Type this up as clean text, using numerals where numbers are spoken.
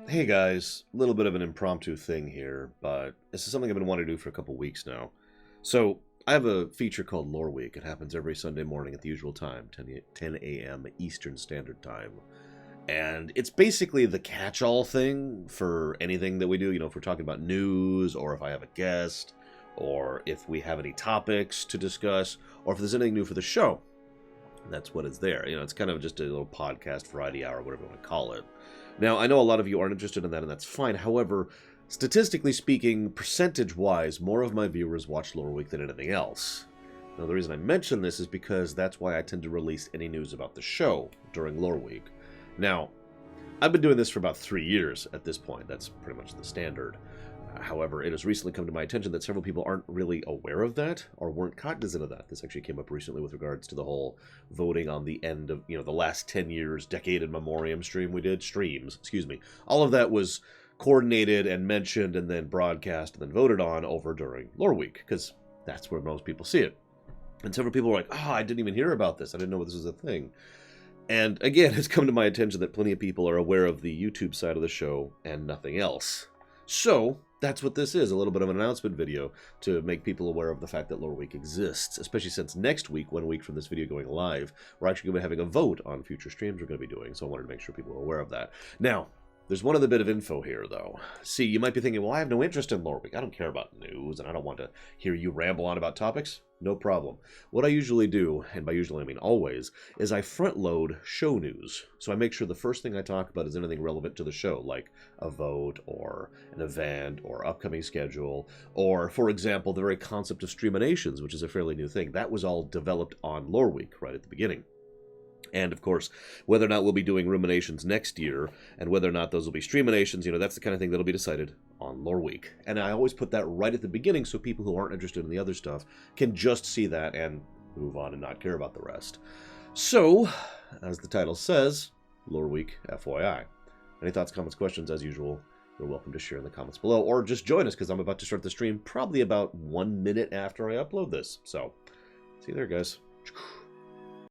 Hey guys, a little bit of an impromptu thing here, but this is something I've been wanting to do for a couple weeks now. So, I have a feature called Loreweek. It happens every Sunday morning at the usual time, 10 a.m. Eastern Standard Time. And it's basically the catch-all thing for anything that we do. You know, if we're talking about news, or if I have a guest, or if we have any topics to discuss, or if there's anything new for the show. That's what is there. You know, it's kind of just a little podcast variety hour, whatever you want to call it. Now, I know a lot of you aren't interested in that, and that's fine. However, statistically speaking, percentage-wise, more of my viewers watch Loreweek than anything else. Now, the reason I mention this is because that's why I tend to release any news about the show during Loreweek. Now, I've been doing this for about 3 years at this point. That's pretty much the standard. However, it has recently come to my attention that several people aren't really aware of that or weren't cognizant of that. This actually came up recently with regards to the whole voting on the end of, the last 10 years, decade in memoriam streams, excuse me. All of that was coordinated and mentioned and then broadcast and then voted on over during Loreweek, because that's where most people see it. And several people were like, I didn't even hear about this. I didn't know this was a thing. And again, it's come to my attention that plenty of people are aware of the YouTube side of the show and nothing else. So, that's what this is, a little bit of an announcement video to make people aware of the fact that Loreweek exists, especially since next week, 1 week from this video going live, we're actually going to be having a vote on future streams we're going to be doing, so I wanted to make sure people are aware of that. Now, there's one other bit of info here, though. See, you might be thinking, well, I have no interest in Loreweek. I don't care about news, and I don't want to hear you ramble on about topics. No problem. What I usually do, and by usually I mean always, is I front load show news. So I make sure the first thing I talk about is anything relevant to the show, like a vote, or an event, or upcoming schedule, or, for example, the very concept of streaminations, which is a fairly new thing. That was all developed on Loreweek right at the beginning. And, of course, whether or not we'll be doing ruminations next year, and whether or not those will be streaminations, that's the kind of thing that'll be decided on Loreweek. And I always put that right at the beginning so people who aren't interested in the other stuff can just see that and move on and not care about the rest. So, as the title says, Loreweek FYI. Any thoughts, comments, questions, as usual, you're welcome to share in the comments below, or just join us, because I'm about to start the stream probably about 1 minute after I upload this. So, see you there, guys.